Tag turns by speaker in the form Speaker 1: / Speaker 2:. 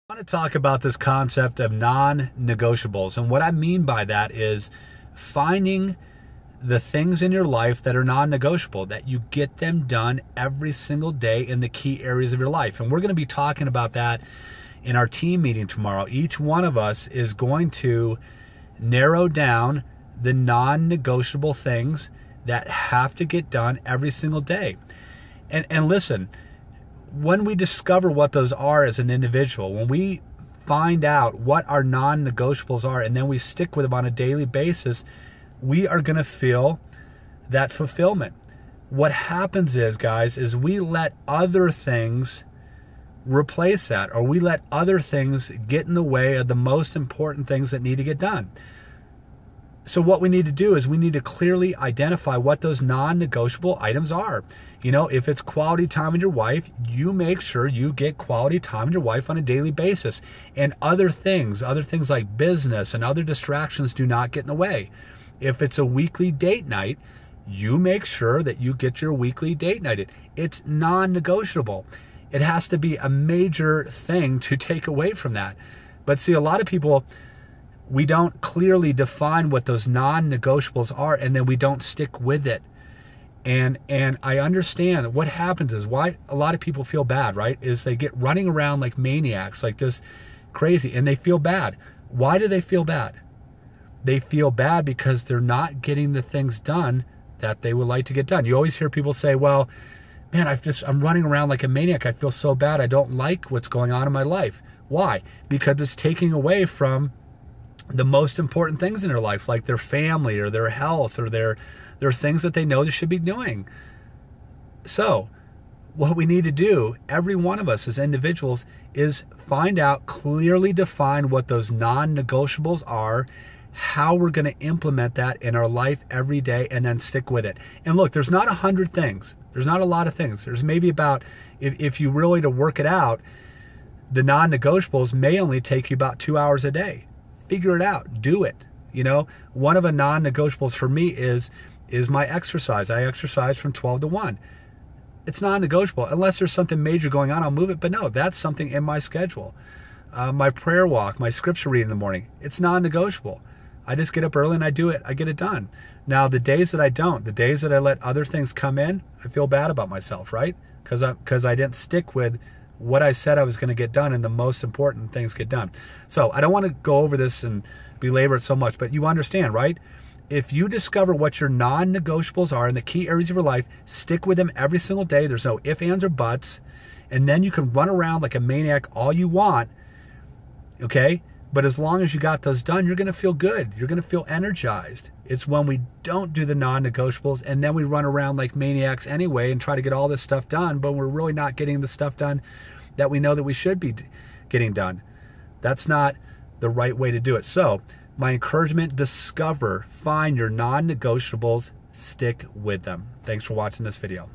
Speaker 1: I want to talk about this concept of non-negotiables. And what I mean by that is finding the things in your life that are non-negotiable, that you get them done every single day in the key areas of your life. And we're going to be talking about that in our team meeting tomorrow. Each one of us is going to narrow down the non-negotiable things that have to get done every single day. And listen, when we discover what those are as an individual, when we find out what our non-negotiables are and then we stick with them on a daily basis, we are going to feel that fulfillment. What happens is, guys, is we let other things replace that, or we let other things get in the way of the most important things that need to get done. So what we need to do is we need to clearly identify what those non-negotiable items are. You know, if it's quality time with your wife, you make sure you get quality time with your wife on a daily basis. And other things like business and other distractions do not get in the way. If it's a weekly date night, you make sure that you get your weekly date night. It's non-negotiable. It has to be a major thing to take away from that. But see, a lot of people, we don't clearly define what those non-negotiables are, and then we don't stick with it. And I understand what happens is why a lot of people feel bad, right? Is they get running around like maniacs, like just crazy, and they feel bad. Why do they feel bad? They feel bad because they're not getting the things done that they would like to get done. You always hear people say, well, man, I'm running around like a maniac. I feel so bad. I don't like what's going on in my life. Why? Because it's taking away from the most important things in their life, like their family or their health or their things that they know they should be doing. So what we need to do, every one of us as individuals, is find out, clearly define what those non-negotiables are, how we're going to implement that in our life every day, and then stick with it. And look, there's not 100 things. There's not a lot of things. There's maybe about, if you really to work it out, the non-negotiables may only take you about 2 hours a day. Figure it out. Do it. You know, one of the non-negotiables for me is my exercise. I exercise from 12 to 1. It's non-negotiable. Unless there's something major going on, I'll move it. But no, that's something in my schedule. My prayer walk, my scripture reading in the morning, it's non-negotiable. I just get up early and I do it. I get it done. Now, the days that I don't, the days that I let other things come in, I feel bad about myself, right? Because I didn't stick with what I said I was going to get done, and the most important things get done. So I don't want to go over this and belabor it so much, but you understand, right? If you discover what your non-negotiables are in the key areas of your life, stick with them every single day. There's no ifs, ands, or buts. And then you can run around like a maniac all you want, okay? But as long as you got those done, you're going to feel good. You're going to feel energized. It's when we don't do the non-negotiables and then we run around like maniacs anyway and try to get all this stuff done, but we're really not getting the stuff done that we know that we should be getting done. That's not the right way to do it. So my encouragement, discover, find your non-negotiables, stick with them. Thanks for watching this video.